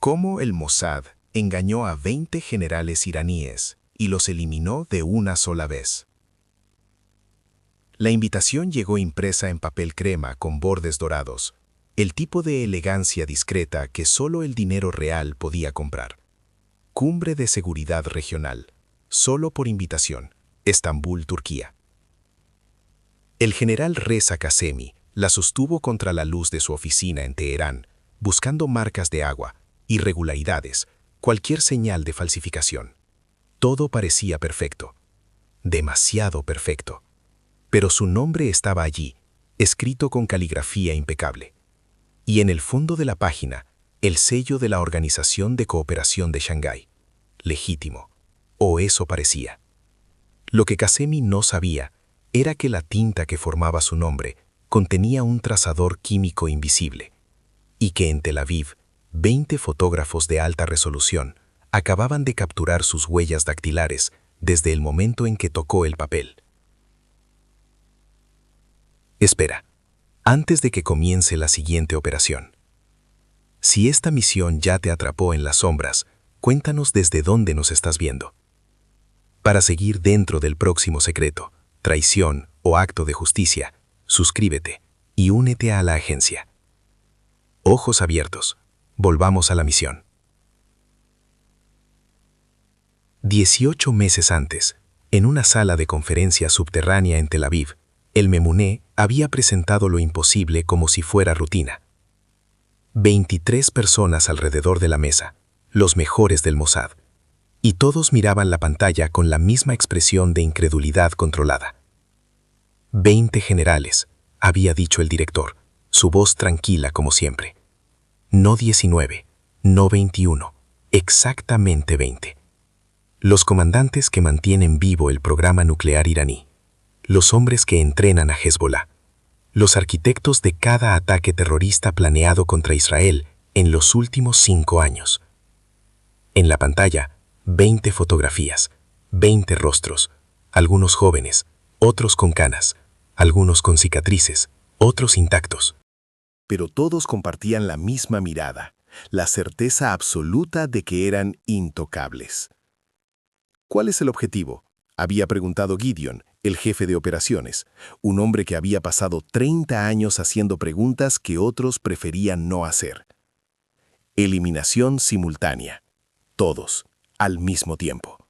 Cómo el Mossad engañó a 20 generales iraníes y los eliminó de una sola vez. La invitación llegó impresa en papel crema con bordes dorados, el tipo de elegancia discreta que solo el dinero real podía comprar. Cumbre de Seguridad Regional, solo por invitación, Estambul, Turquía. El general Reza Qasemi la sostuvo contra la luz de su oficina en Teherán, buscando marcas de agua, irregularidades, cualquier señal de falsificación. Todo parecía perfecto, demasiado perfecto. Pero su nombre estaba allí, escrito con caligrafía impecable. Y en el fondo de la página, el sello de la Organización de Cooperación de Shanghái. Legítimo, o eso parecía. Lo que Qasemi no sabía era que la tinta que formaba su nombre contenía un trazador químico invisible, y que en Tel Aviv, 20 fotógrafos de alta resolución acababan de capturar sus huellas dactilares desde el momento en que tocó el papel. Espera, antes de que comience la siguiente operación. Si esta misión ya te atrapó en las sombras, cuéntanos desde dónde nos estás viendo. Para seguir dentro del próximo secreto, traición o acto de justicia, suscríbete y únete a la agencia. Ojos abiertos. Volvamos a la misión. 18 meses antes, en una sala de conferencia subterránea en Tel Aviv, el Memuné había presentado lo imposible como si fuera rutina. 23 personas alrededor de la mesa, los mejores del Mossad, y todos miraban la pantalla con la misma expresión de incredulidad controlada. 20 generales, había dicho el director, su voz tranquila como siempre. No 19, no 21, exactamente 20. Los comandantes que mantienen vivo el programa nuclear iraní, los hombres que entrenan a Hezbollah, los arquitectos de cada ataque terrorista planeado contra Israel en los últimos 5 años. En la pantalla, 20 fotografías, 20 rostros, algunos jóvenes, otros con canas, algunos con cicatrices, otros intactos. Pero todos compartían la misma mirada, la certeza absoluta de que eran intocables. ¿Cuál es el objetivo?, había preguntado Gideon, el jefe de operaciones, un hombre que había pasado 30 años haciendo preguntas que otros preferían no hacer. Eliminación simultánea. Todos, al mismo tiempo.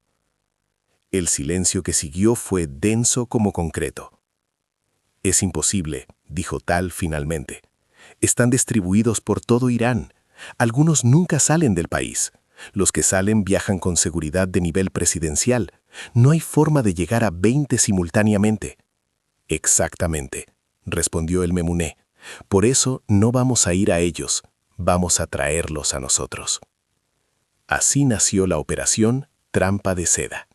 El silencio que siguió fue denso como concreto. Es imposible, dijo Tal finalmente. Están distribuidos por todo Irán. Algunos nunca salen del país. Los que salen viajan con seguridad de nivel presidencial. No hay forma de llegar a 20 simultáneamente. Exactamente, respondió el Memuné. Por eso no vamos a ir a ellos, vamos a traerlos a nosotros. Así nació la operación Trampa de Seda.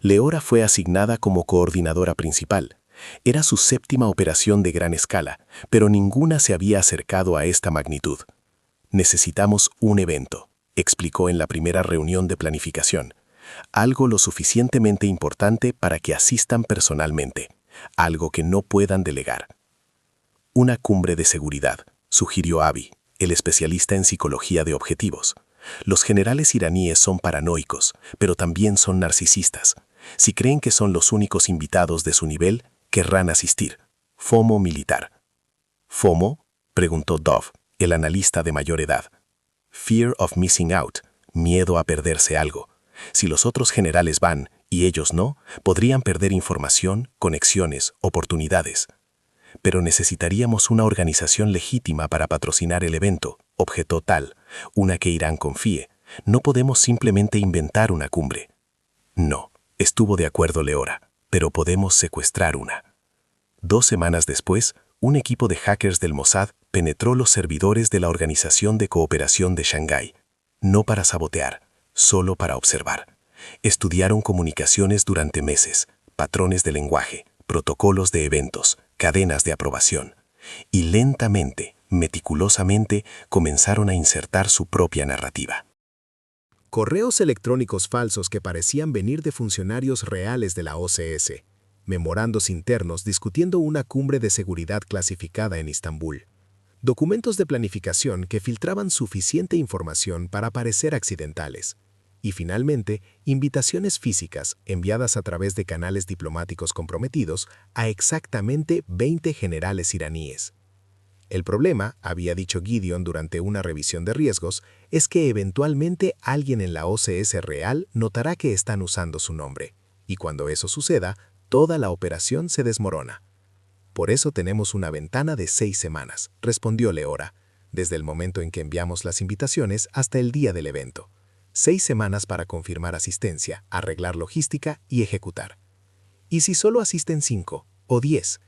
Leora fue asignada como coordinadora principal. Era su 7ª operación de gran escala, pero ninguna se había acercado a esta magnitud. Necesitamos un evento, explicó en la primera reunión de planificación. Algo lo suficientemente importante para que asistan personalmente, algo que no puedan delegar. Una cumbre de seguridad, sugirió Abi, el especialista en psicología de objetivos. Los generales iraníes son paranoicos, pero también son narcisistas. Si creen que son los únicos invitados de su nivel, querrán asistir. FOMO militar. ¿FOMO?, preguntó Dove, el analista de mayor edad. Fear of missing out, miedo a perderse algo. Si los otros generales van y ellos no, podrían perder información, conexiones, oportunidades. Pero necesitaríamos una organización legítima para patrocinar el evento, objetó Tal, una que Irán confíe. No podemos simplemente inventar una cumbre. No, estuvo de acuerdo Leora, pero podemos secuestrar una. 2 semanas después, un equipo de hackers del Mossad penetró los servidores de la Organización de Cooperación de Shanghái, no para sabotear, solo para observar. Estudiaron comunicaciones durante meses, patrones de lenguaje, protocolos de eventos, cadenas de aprobación, y lentamente, meticulosamente, comenzaron a insertar su propia narrativa. Correos electrónicos falsos que parecían venir de funcionarios reales de la OCS, memorandos internos discutiendo una cumbre de seguridad clasificada en Istambul, documentos de planificación que filtraban suficiente información para parecer accidentales, y finalmente, invitaciones físicas enviadas a través de canales diplomáticos comprometidos a exactamente 20 generales iraníes. El problema, había dicho Gideon durante una revisión de riesgos, es que eventualmente alguien en la OCS real notará que están usando su nombre, y cuando eso suceda, toda la operación se desmorona. Por eso tenemos una ventana de 6 semanas, respondió Leora, desde el momento en que enviamos las invitaciones hasta el día del evento. 6 semanas para confirmar asistencia, arreglar logística y ejecutar. ¿Y si solo asisten 5 o 10?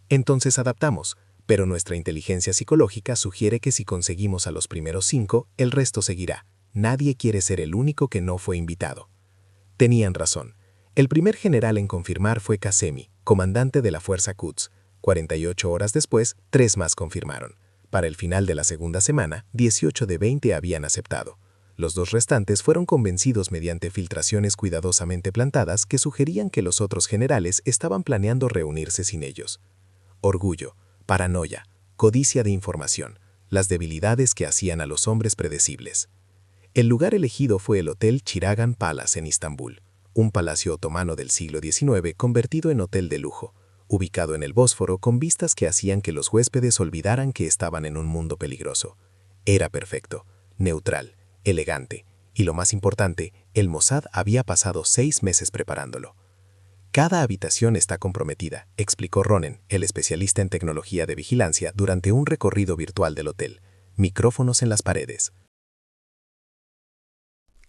Entonces adaptamos, pero nuestra inteligencia psicológica sugiere que si conseguimos a los primeros 5, el resto seguirá. Nadie quiere ser el único que no fue invitado. Tenían razón. El primer general en confirmar fue Qasemi, comandante de la Fuerza Quds. 48 horas después, 3 más confirmaron. Para el final de la segunda semana, 18 de 20 habían aceptado. Los 2 restantes fueron convencidos mediante filtraciones cuidadosamente plantadas que sugerían que los otros generales estaban planeando reunirse sin ellos. Orgullo, paranoia, codicia de información, las debilidades que hacían a los hombres predecibles. El lugar elegido fue el Hotel Chiragan Palace en Istambul, un palacio otomano del siglo XIX convertido en hotel de lujo, ubicado en el Bósforo con vistas que hacían que los huéspedes olvidaran que estaban en un mundo peligroso. Era perfecto, neutral, elegante, y lo más importante, el Mossad había pasado 6 meses preparándolo. Cada habitación está comprometida, explicó Ronen, el especialista en tecnología de vigilancia, durante un recorrido virtual del hotel. Micrófonos en las paredes.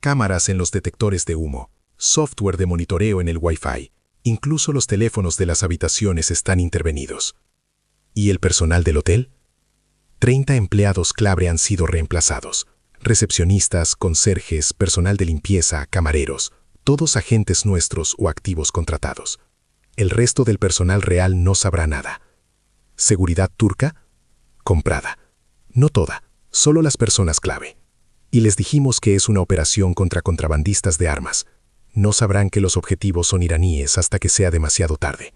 Cámaras en los detectores de humo, software de monitoreo en el Wi-Fi. Incluso los teléfonos de las habitaciones están intervenidos. ¿Y el personal del hotel? 30 empleados clave han sido reemplazados. Recepcionistas, conserjes, personal de limpieza, camareros, todos agentes nuestros o activos contratados. El resto del personal real no sabrá nada. ¿Seguridad turca? Comprada. No toda, solo las personas clave. Y les dijimos que es una operación contra contrabandistas de armas. No sabrán que los objetivos son iraníes hasta que sea demasiado tarde.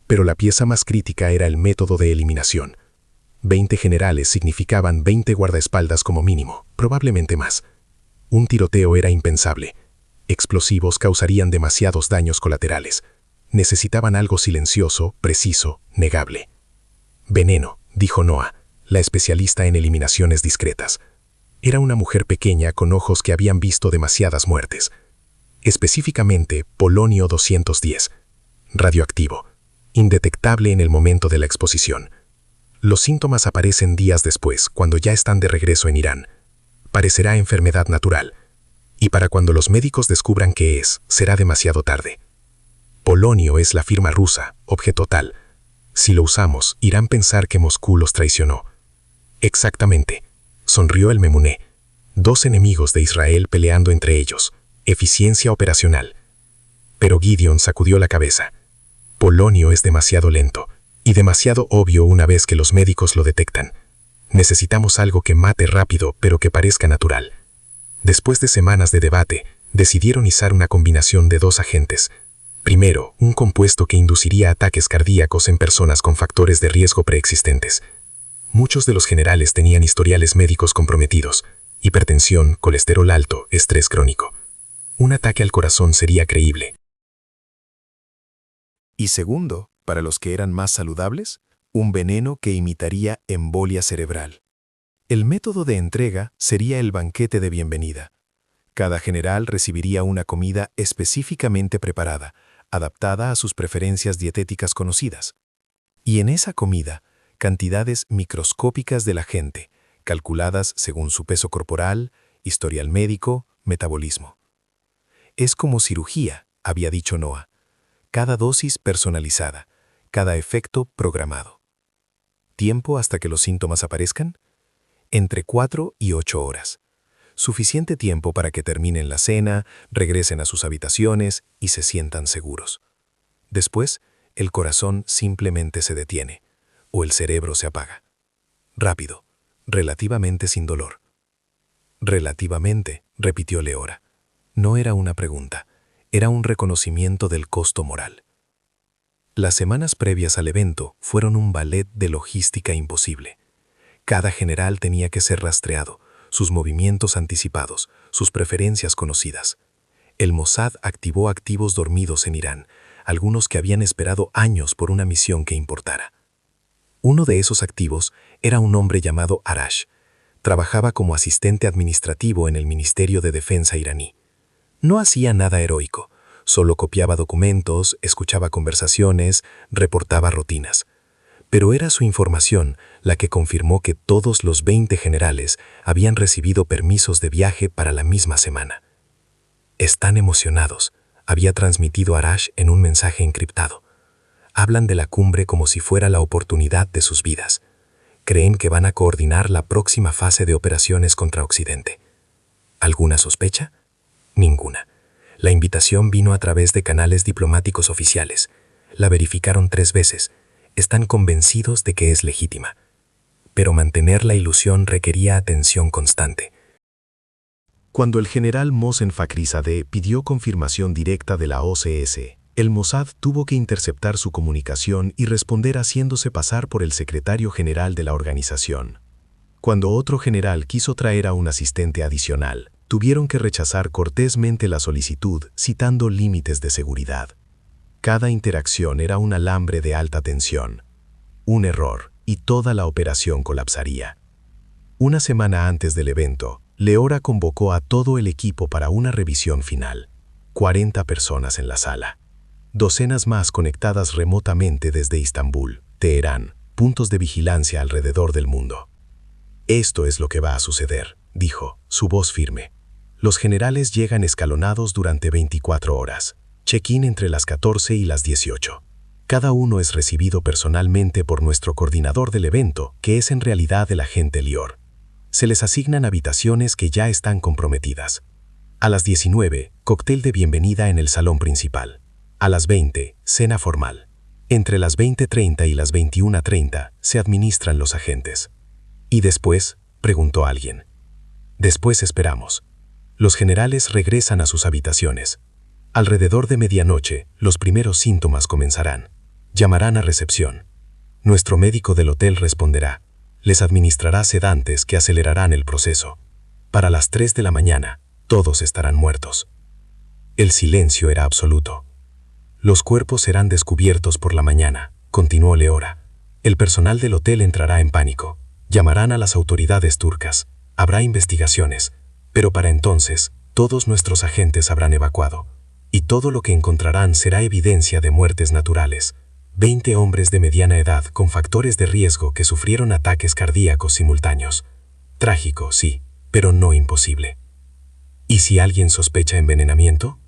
Pero la pieza más crítica era el método de eliminación. 20 generales significaban 20 guardaespaldas como mínimo, probablemente más. Un tiroteo era impensable. Explosivos causarían demasiados daños colaterales. Necesitaban algo silencioso, preciso, negable. Veneno, dijo Noah, la especialista en eliminaciones discretas. Era una mujer pequeña con ojos que habían visto demasiadas muertes. Específicamente, polonio 210. Radioactivo. Indetectable en el momento de la exposición. Los síntomas aparecen días después, cuando ya están de regreso en Irán. Parecerá enfermedad natural. Y para cuando los médicos descubran qué es, será demasiado tarde. Polonio es la firma rusa, objeto tal. Si lo usamos, irán a pensar que Moscú los traicionó. Exactamente. Sonrió el Memuné. 2 enemigos de Israel peleando entre ellos. Eficiencia operacional. Pero Gideon sacudió la cabeza. Polonio es demasiado lento, y demasiado obvio una vez que los médicos lo detectan. Necesitamos algo que mate rápido, pero que parezca natural. Después de semanas de debate, decidieron izar una combinación de 2 agentes. Primero, un compuesto que induciría ataques cardíacos en personas con factores de riesgo preexistentes. Muchos de los generales tenían historiales médicos comprometidos, hipertensión, colesterol alto, estrés crónico. Un ataque al corazón sería creíble. Y segundo, para los que eran más saludables, un veneno que imitaría embolia cerebral. El método de entrega sería el banquete de bienvenida. Cada general recibiría una comida específicamente preparada, adaptada a sus preferencias dietéticas conocidas. Y en esa comida, cantidades microscópicas de la gente, calculadas según su peso corporal, historial médico, metabolismo. Es como cirugía, había dicho Noah. Cada dosis personalizada, cada efecto programado. ¿Tiempo hasta que los síntomas aparezcan? Entre 4 y 8 horas. Suficiente tiempo para que terminen la cena, regresen a sus habitaciones y se sientan seguros. Después, el corazón simplemente se detiene, o el cerebro se apaga. Rápido, relativamente sin dolor. Relativamente, repitió Leora. No era una pregunta, era un reconocimiento del costo moral. Las semanas previas al evento fueron un ballet de logística imposible. Cada general tenía que ser rastreado, sus movimientos anticipados, sus preferencias conocidas. El Mossad activó activos dormidos en Irán, algunos que habían esperado años por una misión que importara. Uno de esos activos era un hombre llamado Arash. Trabajaba como asistente administrativo en el Ministerio de Defensa iraní. No hacía nada heroico, solo copiaba documentos, escuchaba conversaciones, reportaba rutinas. Pero era su información la que confirmó que todos los 20 generales habían recibido permisos de viaje para la misma semana. Están emocionados, había transmitido Arash en un mensaje encriptado. Hablan de la cumbre como si fuera la oportunidad de sus vidas. Creen que van a coordinar la próxima fase de operaciones contra Occidente. ¿Alguna sospecha? Ninguna. La invitación vino a través de canales diplomáticos oficiales. La verificaron 3 veces. Están convencidos de que es legítima. Pero mantener la ilusión requería atención constante. Cuando el general Mohsen Fakhrizadeh pidió confirmación directa de la OCS, el Mossad tuvo que interceptar su comunicación y responder haciéndose pasar por el secretario general de la organización. Cuando otro general quiso traer a un asistente adicional, tuvieron que rechazar cortésmente la solicitud citando límites de seguridad. Cada interacción era un alambre de alta tensión. Un error y toda la operación colapsaría. Una semana antes del evento, Leora convocó a todo el equipo para una revisión final. 40 personas en la sala. Docenas más conectadas remotamente desde Istambul, Teherán, puntos de vigilancia alrededor del mundo. Esto es lo que va a suceder, dijo, su voz firme. Los generales llegan escalonados durante 24 horas. Check-in entre las 14 y las 18. Cada uno es recibido personalmente por nuestro coordinador del evento, que es en realidad el agente Lior. Se les asignan habitaciones que ya están comprometidas. A las 19, cóctel de bienvenida en el salón principal. A las 20, cena formal. Entre las 20:30 y las 21:30 se administran los agentes. ¿Y después?, preguntó alguien. Después esperamos. Los generales regresan a sus habitaciones. Alrededor de medianoche, los primeros síntomas comenzarán. Llamarán a recepción. Nuestro médico del hotel responderá. Les administrará sedantes que acelerarán el proceso. Para las 3 de la mañana, todos estarán muertos. El silencio era absoluto. Los cuerpos serán descubiertos por la mañana, continuó Leora. El personal del hotel entrará en pánico. Llamarán a las autoridades turcas. Habrá investigaciones. Pero para entonces, todos nuestros agentes habrán evacuado. Y todo lo que encontrarán será evidencia de muertes naturales. 20 hombres de mediana edad con factores de riesgo que sufrieron ataques cardíacos simultáneos. Trágico, sí, pero no imposible. ¿Y si alguien sospecha envenenamiento?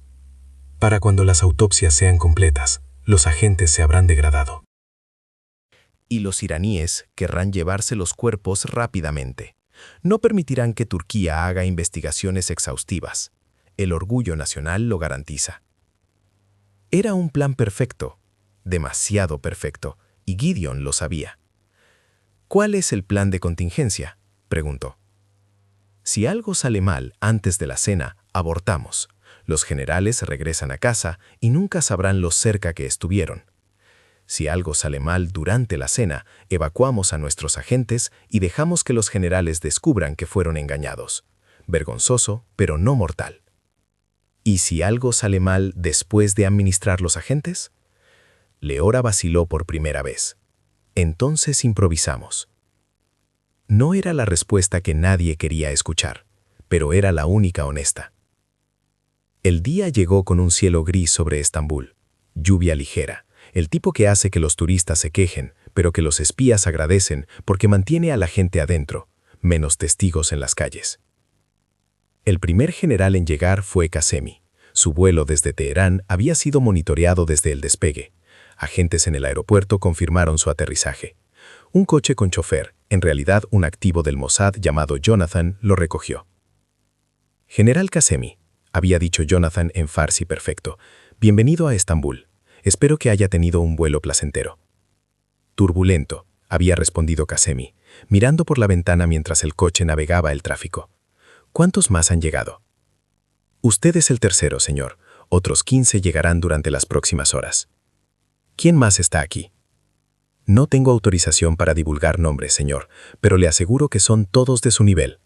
Para cuando las autopsias sean completas, los agentes se habrán degradado. Y los iraníes querrán llevarse los cuerpos rápidamente. No permitirán que Turquía haga investigaciones exhaustivas. El orgullo nacional lo garantiza. Era un plan perfecto, demasiado perfecto, y Gideon lo sabía. ¿Cuál es el plan de contingencia?, preguntó. Si algo sale mal antes de la cena, abortamos. Los generales regresan a casa y nunca sabrán lo cerca que estuvieron. Si algo sale mal durante la cena, evacuamos a nuestros agentes y dejamos que los generales descubran que fueron engañados. Vergonzoso, pero no mortal. ¿Y si algo sale mal después de administrar los agentes? Leora vaciló por primera vez. Entonces improvisamos. No era la respuesta que nadie quería escuchar, pero era la única honesta. El día llegó con un cielo gris sobre Estambul. Lluvia ligera, el tipo que hace que los turistas se quejen, pero que los espías agradecen porque mantiene a la gente adentro, menos testigos en las calles. El primer general en llegar fue Qasemi. Su vuelo desde Teherán había sido monitoreado desde el despegue. Agentes en el aeropuerto confirmaron su aterrizaje. Un coche con chofer, en realidad un activo del Mossad llamado Jonathan, lo recogió. General Qasemi, había dicho Jonathan en farsi perfecto, bienvenido a Estambul. Espero que haya tenido un vuelo placentero. Turbulento, había respondido Qasemi, mirando por la ventana mientras el coche navegaba el tráfico. ¿Cuántos más han llegado? Usted es el tercero, señor. Otros 15 llegarán durante las próximas horas. ¿Quién más está aquí? No tengo autorización para divulgar nombres, señor, pero le aseguro que son todos de su nivel.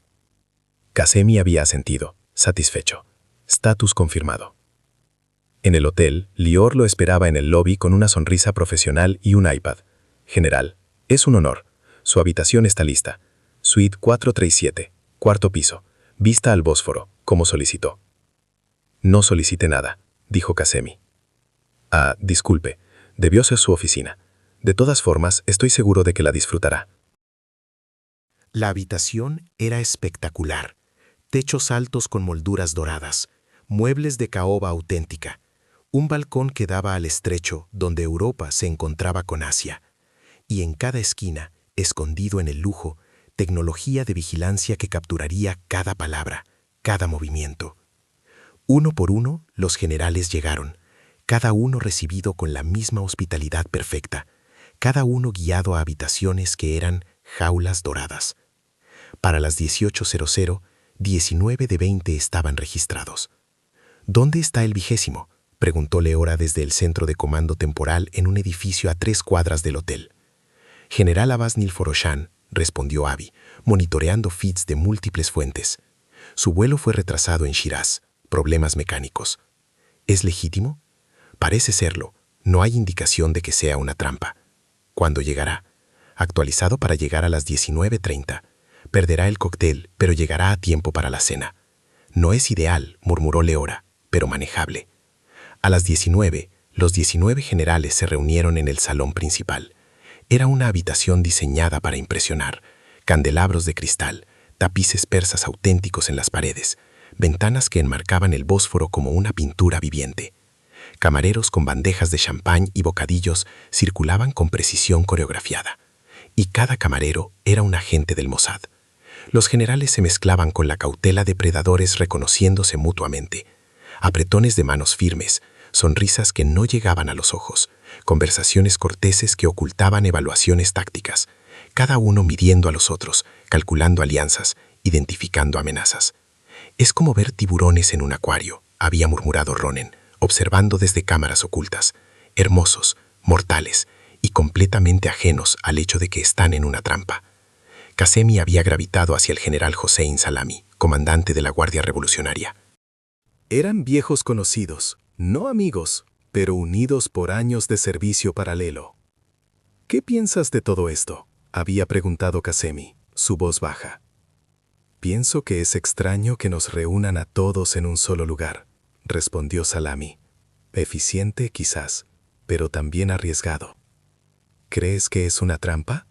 Qasemi había asentido, satisfecho. Status confirmado. En el hotel, Lior lo esperaba en el lobby con una sonrisa profesional y un iPad. General, es un honor. Su habitación está lista. Suite 437, cuarto piso. Vista al Bósforo, como solicitó. No solicite nada, dijo Qasemi. Ah, disculpe, debió ser su oficina. De todas formas, estoy seguro de que la disfrutará. La habitación era espectacular. Techos altos con molduras doradas, muebles de caoba auténtica, un balcón que daba al estrecho donde Europa se encontraba con Asia, y en cada esquina, escondido en el lujo, tecnología de vigilancia que capturaría cada palabra, cada movimiento. Uno por uno, los generales llegaron, cada uno recibido con la misma hospitalidad perfecta, cada uno guiado a habitaciones que eran jaulas doradas. Para las 18:00, 19 de 20 estaban registrados. ¿Dónde está el 20?, preguntó Leora desde el centro de comando temporal en un edificio a 3 cuadras del hotel. General Abbas Nilforoshan, respondió Abi, monitoreando feeds de múltiples fuentes. Su vuelo fue retrasado en Shiraz, problemas mecánicos. ¿Es legítimo? Parece serlo. No hay indicación de que sea una trampa. ¿Cuándo llegará? Actualizado para llegar a las 19:30. Perderá el cóctel, pero llegará a tiempo para la cena. No es ideal, murmuró Leora, pero manejable. A las 19, los 19 generales se reunieron en el salón principal. Era una habitación diseñada para impresionar. Candelabros de cristal, tapices persas auténticos en las paredes, ventanas que enmarcaban el Bósforo como una pintura viviente. Camareros con bandejas de champán y bocadillos circulaban con precisión coreografiada. Y cada camarero era un agente del Mossad. Los generales se mezclaban con la cautela de predadores reconociéndose mutuamente. Apretones de manos firmes, sonrisas que no llegaban a los ojos, conversaciones corteses que ocultaban evaluaciones tácticas, cada uno midiendo a los otros, calculando alianzas, identificando amenazas. Es como ver tiburones en un acuario, había murmurado Ronen, observando desde cámaras ocultas, hermosos, mortales y completamente ajenos al hecho de que están en una trampa. Qasemi había gravitado hacia el general Hossein Salami, comandante de la Guardia Revolucionaria. Eran viejos conocidos, no amigos, pero unidos por años de servicio paralelo. ¿Qué piensas de todo esto?, había preguntado Qasemi, su voz baja. Pienso que es extraño que nos reúnan a todos en un solo lugar, respondió Salami. Eficiente quizás, pero también arriesgado. ¿Crees que es una trampa?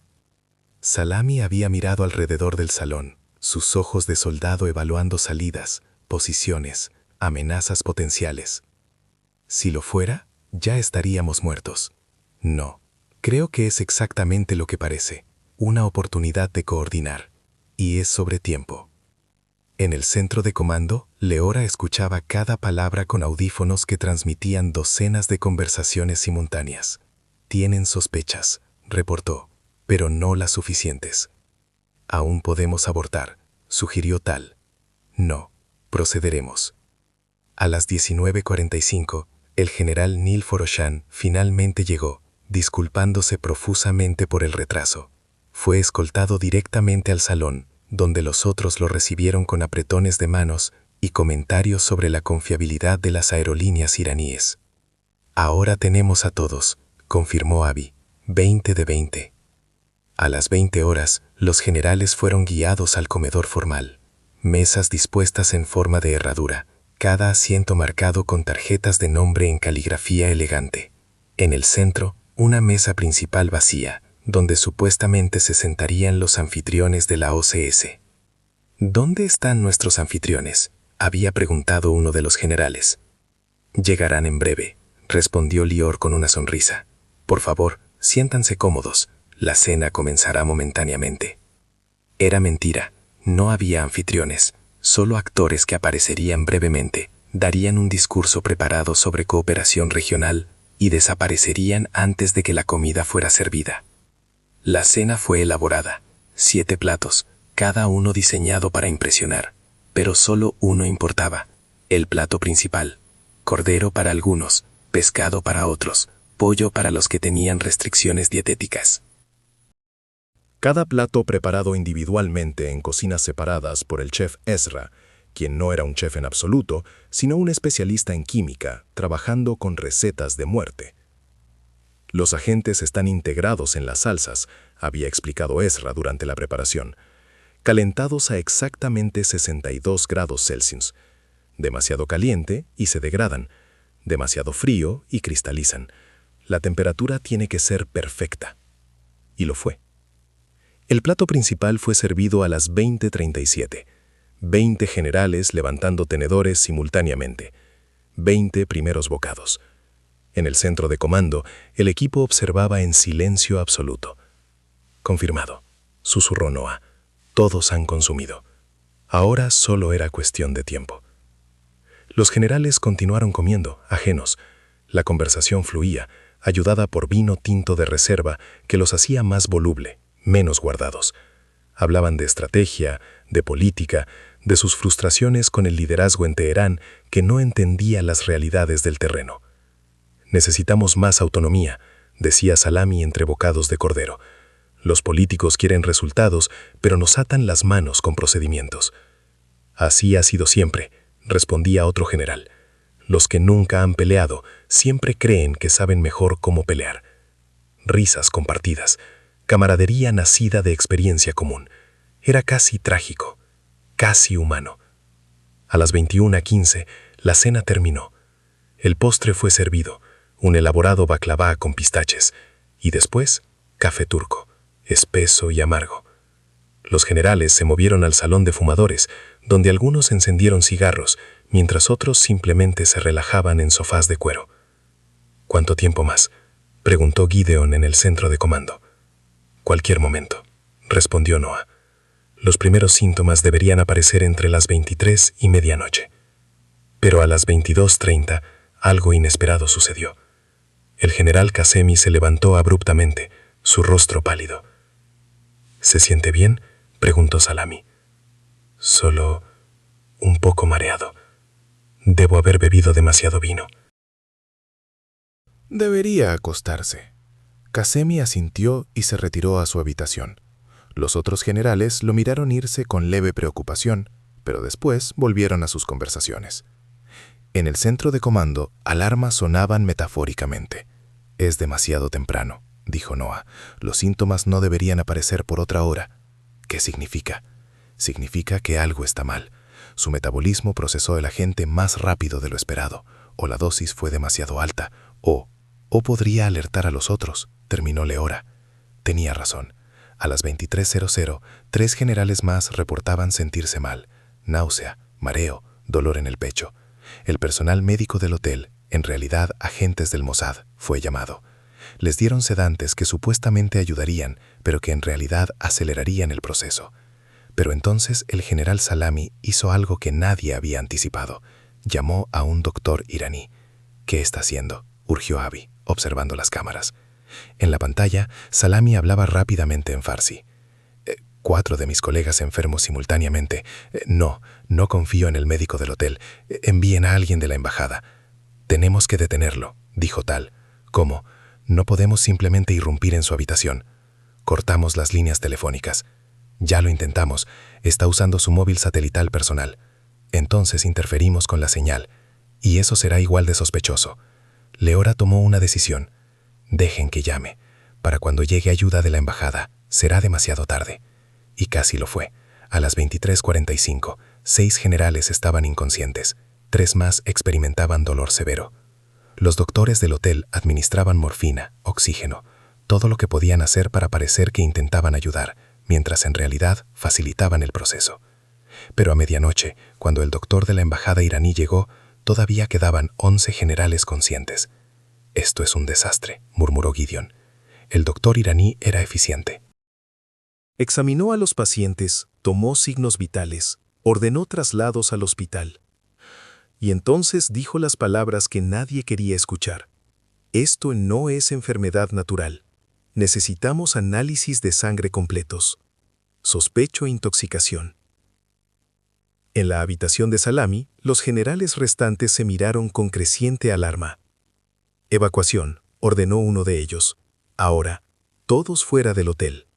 Salami había mirado alrededor del salón, sus ojos de soldado evaluando salidas, posiciones, amenazas potenciales. Si lo fuera, ya estaríamos muertos. No, creo que es exactamente lo que parece, una oportunidad de coordinar, y es sobre tiempo. En el centro de comando, Leora escuchaba cada palabra con audífonos que transmitían docenas de conversaciones simultáneas. Tienen sospechas, reportó, pero no las suficientes. Aún podemos abortar, sugirió Tal. No, procederemos. A las 19:45, el general Nilforoshan finalmente llegó, disculpándose profusamente por el retraso. Fue escoltado directamente al salón, donde los otros lo recibieron con apretones de manos y comentarios sobre la confiabilidad de las aerolíneas iraníes. Ahora tenemos a todos, confirmó Abi, 20 de 20. A las 20 horas, los generales fueron guiados al comedor formal. Mesas dispuestas en forma de herradura, cada asiento marcado con tarjetas de nombre en caligrafía elegante. En el centro, una mesa principal vacía, donde supuestamente se sentarían los anfitriones de la OCS. ¿Dónde están nuestros anfitriones?, había preguntado uno de los generales. Llegarán en breve, respondió Lior con una sonrisa. Por favor, siéntanse cómodos. La cena comenzará momentáneamente. Era mentira, no había anfitriones, solo actores que aparecerían brevemente, darían un discurso preparado sobre cooperación regional y desaparecerían antes de que la comida fuera servida. La cena fue elaborada, 7 platos, cada uno diseñado para impresionar, pero solo uno importaba, el plato principal, cordero para algunos, pescado para otros, pollo para los que tenían restricciones dietéticas. Cada plato preparado individualmente en cocinas separadas por el chef Ezra, quien no era un chef en absoluto, sino un especialista en química, trabajando con recetas de muerte. Los agentes están integrados en las salsas, había explicado Ezra durante la preparación, calentados a exactamente 62 grados Celsius. Demasiado caliente y se degradan, demasiado frío y cristalizan. La temperatura tiene que ser perfecta. Y lo fue. El plato principal fue servido a las 20:37. 20 generales levantando tenedores simultáneamente. 20 primeros bocados. En el centro de comando, el equipo observaba en silencio absoluto. Confirmado, susurró Noah. Todos han consumido. Ahora solo era cuestión de tiempo. Los generales continuaron comiendo, ajenos. La conversación fluía, ayudada por vino tinto de reserva que los hacía más voluble, menos guardados. Hablaban de estrategia, de política, de sus frustraciones con el liderazgo en Teherán que no entendía las realidades del terreno. Necesitamos más autonomía, decía Salami entre bocados de cordero. Los políticos quieren resultados, pero nos atan las manos con procedimientos. Así ha sido siempre, respondía otro general. Los que nunca han peleado siempre creen que saben mejor cómo pelear. Risas compartidas, camaradería nacida de experiencia común. Era casi trágico, casi humano. A las 21:15, la cena terminó. El postre fue servido, un elaborado baklava con pistaches, y después, café turco, espeso y amargo. Los generales se movieron al salón de fumadores, donde algunos encendieron cigarros, mientras otros simplemente se relajaban en sofás de cuero. ¿Cuánto tiempo más?, preguntó Gideon en el centro de comando. Cualquier momento, respondió Noah. Los primeros síntomas deberían aparecer entre las 23 y medianoche. Pero a las 22:30, algo inesperado sucedió. El general Qasemi se levantó abruptamente, su rostro pálido. ¿Se siente bien?, preguntó Salami. Solo un poco mareado. Debo haber bebido demasiado vino. Debería acostarse. Qasemi asintió y se retiró a su habitación. Los otros generales lo miraron irse con leve preocupación, pero después volvieron a sus conversaciones. En el centro de comando, alarmas sonaban metafóricamente. «Es demasiado temprano», dijo Noah. «Los síntomas no deberían aparecer por otra hora». ¿Qué significa? Significa que algo está mal. Su metabolismo procesó el agente más rápido de lo esperado, o la dosis fue demasiado alta, o podría alertar a los otros, terminó Leora. Tenía razón. A las 23:00, 3 generales más reportaban sentirse mal, náusea, mareo, dolor en el pecho. El personal médico del hotel, en realidad agentes del Mossad, fue llamado. Les dieron sedantes que supuestamente ayudarían, pero que en realidad acelerarían el proceso. Pero entonces el general Salami hizo algo que nadie había anticipado. Llamó a un doctor iraní. «¿Qué está haciendo?», urgió Abi, observando las cámaras. En la pantalla, Salami hablaba rápidamente en farsi. 4 de mis colegas enfermos simultáneamente. No confío en el médico del hotel. Envíen a alguien de la embajada». «Tenemos que detenerlo», dijo Tal. «¿Cómo? No podemos simplemente irrumpir en su habitación». «Cortamos las líneas telefónicas». «Ya lo intentamos. Está usando su móvil satelital personal». «Entonces interferimos con la señal. Y eso será igual de sospechoso». Leora tomó una decisión. «Dejen que llame. Para cuando llegue ayuda de la embajada, será demasiado tarde». Y casi lo fue. A las 23:45, 6 generales estaban inconscientes. 3 más experimentaban dolor severo. Los doctores del hotel administraban morfina, oxígeno, todo lo que podían hacer para parecer que intentaban ayudar, mientras en realidad facilitaban el proceso. Pero a medianoche, cuando el doctor de la embajada iraní llegó, todavía quedaban 11 generales conscientes. «Esto es un desastre», murmuró Gideon. El doctor iraní era eficiente. Examinó a los pacientes, tomó signos vitales, ordenó traslados al hospital. Y entonces dijo las palabras que nadie quería escuchar. «Esto no es enfermedad natural. Necesitamos análisis de sangre completos. Sospecho intoxicación». En la habitación de Salami, los generales restantes se miraron con creciente alarma. «Evacuación», ordenó uno de ellos. «Ahora, todos fuera del hotel».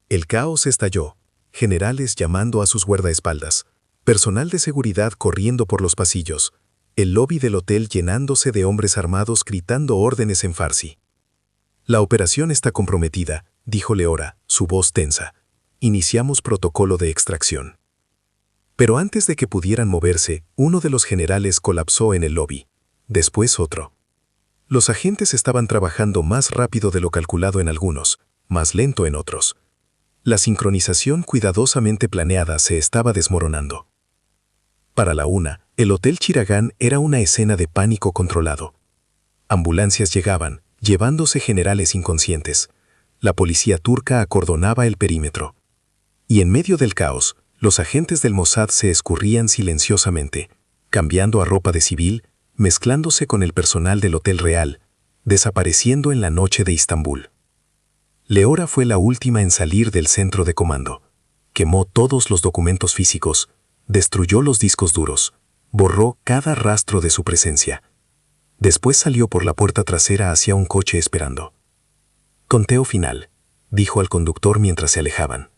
El caos estalló, generales llamando a sus guardaespaldas, personal de seguridad corriendo por los pasillos, el lobby del hotel llenándose de hombres armados gritando órdenes en farsi. La operación está comprometida, dijo Leora, su voz tensa. Iniciamos protocolo de extracción. Pero antes de que pudieran moverse, uno de los generales colapsó en el lobby. Después otro. Los agentes estaban trabajando más rápido de lo calculado en algunos, más lento en otros. La sincronización cuidadosamente planeada se estaba desmoronando. Para la una, el Hotel Chiragán era una escena de pánico controlado. Ambulancias llegaban, llevándose generales inconscientes. La policía turca acordonaba el perímetro. Y en medio del caos, los agentes del Mossad se escurrían silenciosamente, cambiando a ropa de civil, mezclándose con el personal del Hotel Real, desapareciendo en la noche de Istambul. Leora fue la última en salir del centro de comando. Quemó todos los documentos físicos, destruyó los discos duros, borró cada rastro de su presencia. Después salió por la puerta trasera hacia un coche esperando. Conteo final, dijo al conductor mientras se alejaban.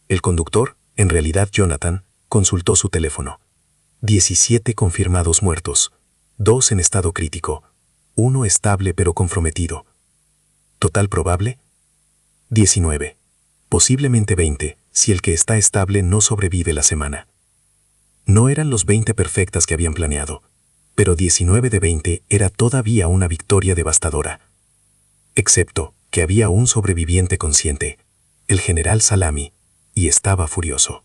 El conductor, en realidad Jonathan, consultó su teléfono. 17 confirmados muertos, 2 en estado crítico, 1 estable pero comprometido. ¿Total probable? 19. Posiblemente 20, si el que está estable no sobrevive la semana. No eran los 20 perfectas que habían planeado, pero 19 de 20 era todavía una victoria devastadora. Excepto que había un sobreviviente consciente, el general Salami, y estaba furioso.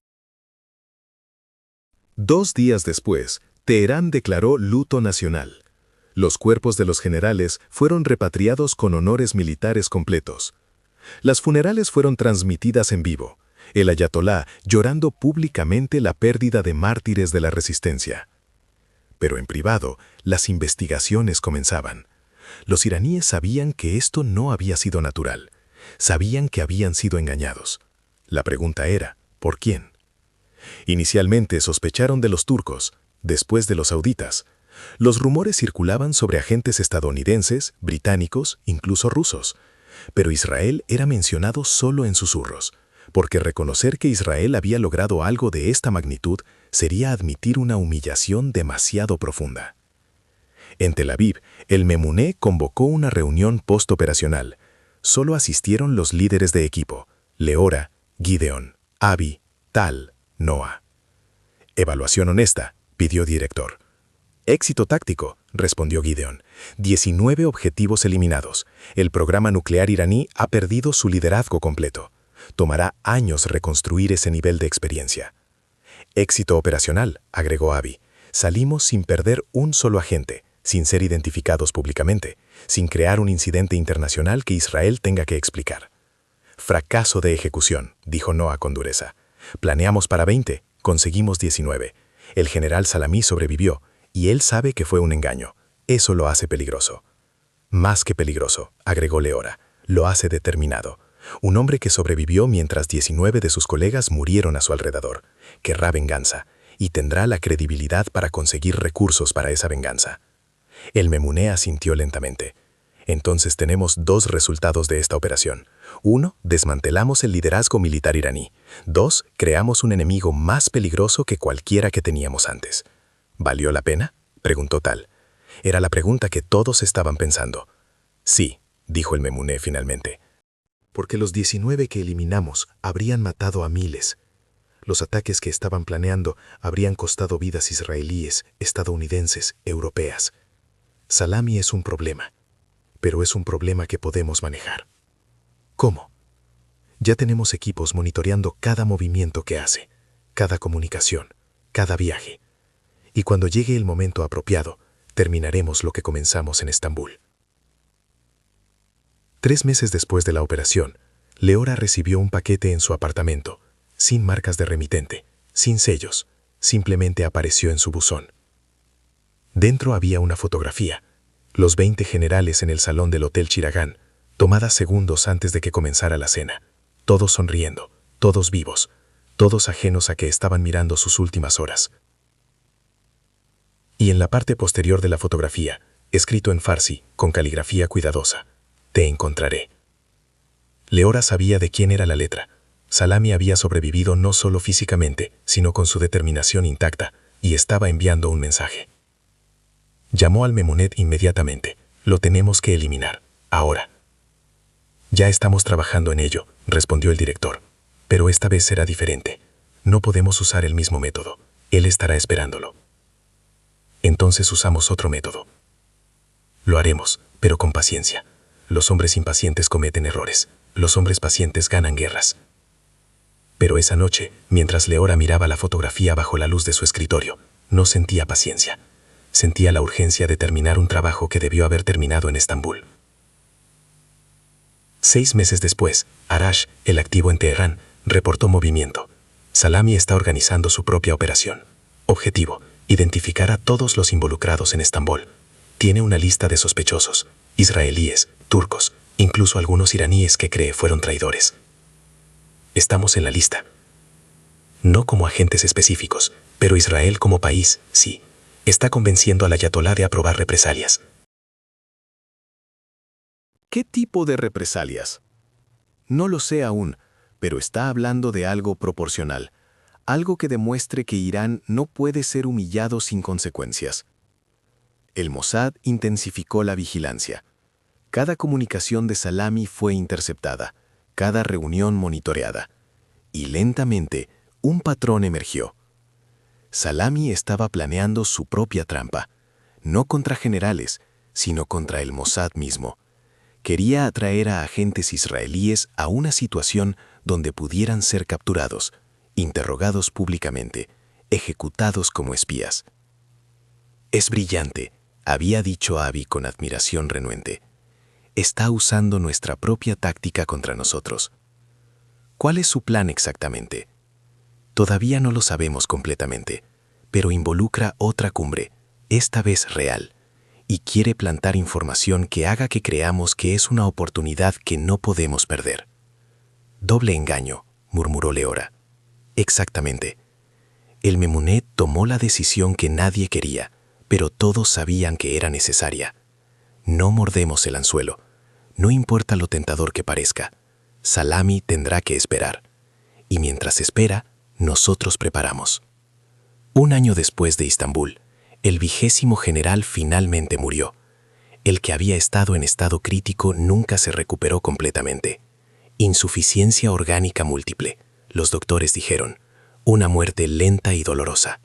2 días después, Teherán declaró luto nacional. Los cuerpos de los generales fueron repatriados con honores militares completos. Las funerales fueron transmitidas en vivo, el ayatolá llorando públicamente la pérdida de mártires de la resistencia. Pero en privado, las investigaciones comenzaban. Los iraníes sabían que esto no había sido natural. Sabían que habían sido engañados. La pregunta era, ¿por quién? Inicialmente sospecharon de los turcos, después de los sauditas. Los rumores circulaban sobre agentes estadounidenses, británicos, incluso rusos. Pero Israel era mencionado solo en susurros, porque reconocer que Israel había logrado algo de esta magnitud sería admitir una humillación demasiado profunda. En Tel Aviv, el Memuné convocó una reunión postoperacional. Solo asistieron los líderes de equipo, Leora, Gideon, Abi, Tal, Noah. Evaluación honesta, pidió director. Éxito táctico, respondió Gideon. 19 objetivos eliminados. El programa nuclear iraní ha perdido su liderazgo completo. Tomará años reconstruir ese nivel de experiencia. Éxito operacional, agregó Abi. Salimos sin perder un solo agente, sin ser identificados públicamente, sin crear un incidente internacional que Israel tenga que explicar. Fracaso de ejecución, dijo Noah con dureza. Planeamos para 20, conseguimos 19. El general Salami sobrevivió, y él sabe que fue un engaño. Eso lo hace peligroso. Más que peligroso, agregó Leora, lo hace determinado. Un hombre que sobrevivió mientras 19 de sus colegas murieron a su alrededor. Querrá venganza, y tendrá la credibilidad para conseguir recursos para esa venganza. El Memuné asintió lentamente. Entonces tenemos 2 resultados de esta operación. 1, desmantelamos el liderazgo militar iraní. 2, creamos un enemigo más peligroso que cualquiera que teníamos antes. ¿Valió la pena?, preguntó Tal. Era la pregunta que todos estaban pensando. Sí, dijo el Memuné finalmente. Porque los 19 que eliminamos habrían matado a miles. Los ataques que estaban planeando habrían costado vidas israelíes, estadounidenses, europeas. Salami es un problema, pero es un problema que podemos manejar. ¿Cómo? Ya tenemos equipos monitoreando cada movimiento que hace, cada comunicación, cada viaje. Y cuando llegue el momento apropiado, terminaremos lo que comenzamos en Estambul. 3 meses después de la operación, Leora recibió un paquete en su apartamento, sin marcas de remitente, sin sellos, simplemente apareció en su buzón. Dentro había una fotografía, los 20 generales en el salón del Hotel Chiragán, tomada segundos antes de que comenzara la cena, todos sonriendo, todos vivos, todos ajenos a que estaban mirando sus últimas horas. Y en la parte posterior de la fotografía, escrito en farsi, con caligrafía cuidadosa, te encontraré. Leora sabía de quién era la letra. Salami había sobrevivido no solo físicamente, sino con su determinación intacta, y estaba enviando un mensaje. Llamó al Memunet inmediatamente. Lo tenemos que eliminar, ahora. Ya estamos trabajando en ello, respondió el director. Pero esta vez será diferente. No podemos usar el mismo método. Él estará esperándolo. Entonces usamos otro método. Lo haremos, pero con paciencia. Los hombres impacientes cometen errores. Los hombres pacientes ganan guerras. Pero esa noche, mientras Leora miraba la fotografía bajo la luz de su escritorio, no sentía paciencia. Sentía la urgencia de terminar un trabajo que debió haber terminado en Estambul. 6 meses después, Arash, el activo en Teherán, reportó movimiento. Salami está organizando su propia operación. Objetivo: identificar a todos los involucrados en Estambul. Tiene una lista de sospechosos, israelíes, turcos, incluso algunos iraníes que cree fueron traidores. Estamos en la lista. No como agentes específicos, pero Israel como país, sí, está convenciendo al ayatolá de aprobar represalias. ¿Qué tipo de represalias? No lo sé aún, pero está hablando de algo proporcional, algo que demuestre que Irán no puede ser humillado sin consecuencias. El Mossad intensificó la vigilancia. Cada comunicación de Salami fue interceptada, cada reunión monitoreada. Y lentamente, un patrón emergió. Salami estaba planeando su propia trampa, no contra generales, sino contra el Mossad mismo. Quería atraer a agentes israelíes a una situación donde pudieran ser capturados, interrogados públicamente, ejecutados como espías. «Es brillante», había dicho Abi con admiración renuente. «Está usando nuestra propia táctica contra nosotros». ¿Cuál es su plan exactamente? Todavía no lo sabemos completamente, pero involucra otra cumbre, esta vez real, y quiere plantar información que haga que creamos que es una oportunidad que no podemos perder. «Doble engaño», murmuró Leora. «Exactamente. El Memunet tomó la decisión que nadie quería, pero todos sabían que era necesaria. No mordemos el anzuelo. No importa lo tentador que parezca. Salami tendrá que esperar. Y mientras espera, nosotros preparamos». 1 año después de Estambul, el 20º general finalmente murió. El que había estado en estado crítico nunca se recuperó completamente. Insuficiencia orgánica múltiple, los doctores dijeron. Una muerte lenta y dolorosa.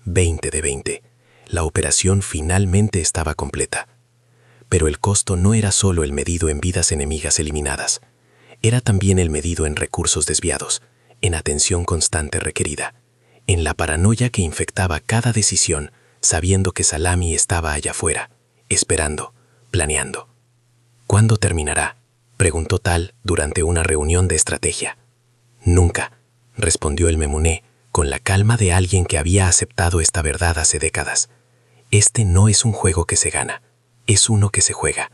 20 de 20. La operación finalmente estaba completa. Pero el costo no era solo el medido en vidas enemigas eliminadas. Era también el medido en recursos desviados, en atención constante requerida, en la paranoia que infectaba cada decisión, sabiendo que Salami estaba allá afuera, esperando, planeando. «¿Cuándo terminará?», preguntó Tal durante una reunión de estrategia. «Nunca», respondió el Memuné, con la calma de alguien que había aceptado esta verdad hace décadas. «Este no es un juego que se gana, es uno que se juega.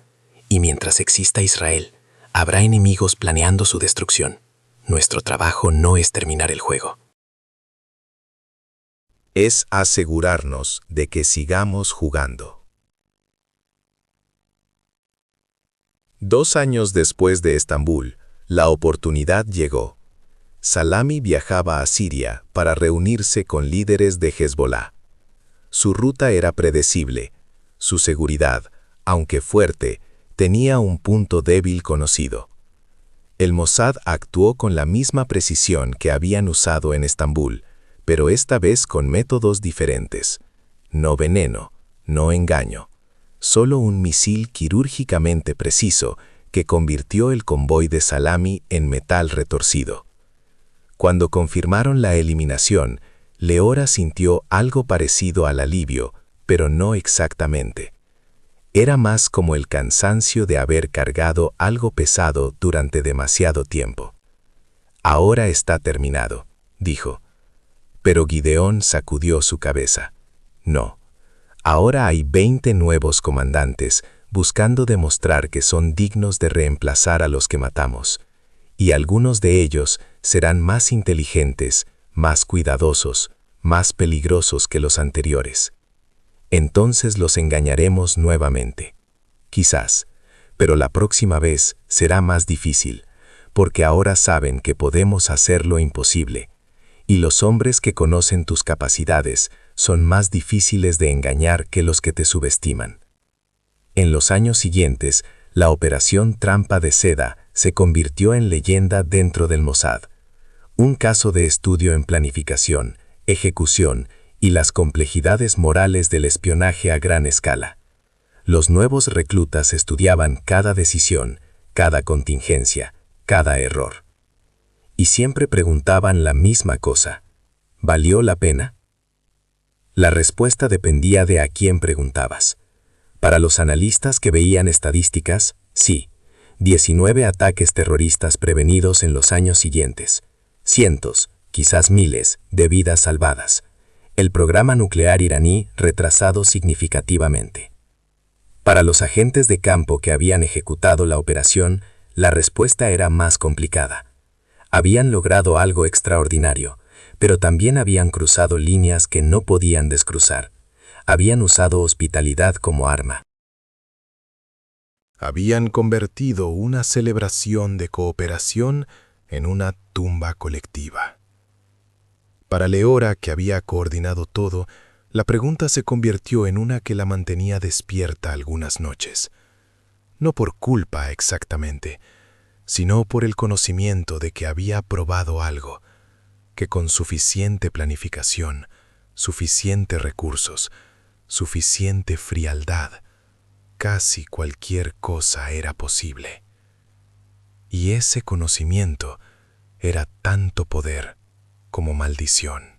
Y mientras exista Israel, habrá enemigos planeando su destrucción. Nuestro trabajo no es terminar el juego. Es asegurarnos de que sigamos jugando». 2 años después de Estambul, la oportunidad llegó. Salami viajaba a Siria para reunirse con líderes de Hezbollah. Su ruta era predecible. Su seguridad, aunque fuerte, tenía un punto débil conocido. El Mossad actuó con la misma precisión que habían usado en Estambul, pero esta vez con métodos diferentes. No veneno, no engaño. Solo un misil quirúrgicamente preciso que convirtió el convoy de Salami en metal retorcido. Cuando confirmaron la eliminación, Leora sintió algo parecido al alivio, pero no exactamente. Era más como el cansancio de haber cargado algo pesado durante demasiado tiempo. «Ahora está terminado», dijo. Pero Gideón sacudió su cabeza. «No. Ahora hay 20 nuevos comandantes buscando demostrar que son dignos de reemplazar a los que matamos, y algunos de ellos serán más inteligentes, más cuidadosos, más peligrosos que los anteriores. Entonces los engañaremos nuevamente. Quizás, pero la próxima vez será más difícil, porque ahora saben que podemos hacer lo imposible. Y los hombres que conocen tus capacidades son más difíciles de engañar que los que te subestiman. En los años siguientes, la operación Trampa de Seda se convirtió en leyenda dentro del Mossad. Un caso de estudio en planificación, ejecución y las complejidades morales del espionaje a gran escala. Los nuevos reclutas estudiaban cada decisión, cada contingencia, cada error. Y siempre preguntaban la misma cosa: ¿valió la pena? La respuesta dependía de a quién preguntabas. Para los analistas que veían estadísticas, sí, 19 ataques terroristas prevenidos en los años siguientes, cientos, quizás miles, de vidas salvadas. El programa nuclear iraní retrasado significativamente. Para los agentes de campo que habían ejecutado la operación, la respuesta era más complicada. Habían logrado algo extraordinario, pero también habían cruzado líneas que no podían descruzar. Habían usado hospitalidad como arma. Habían convertido una celebración de cooperación en una tumba colectiva. Para Leora, que había coordinado todo, la pregunta se convirtió en una que la mantenía despierta algunas noches. No por culpa exactamente, sino por el conocimiento de que había probado algo, que con suficiente planificación, suficientes recursos, suficiente frialdad, casi cualquier cosa era posible. Y ese conocimiento era tanto poder como maldición.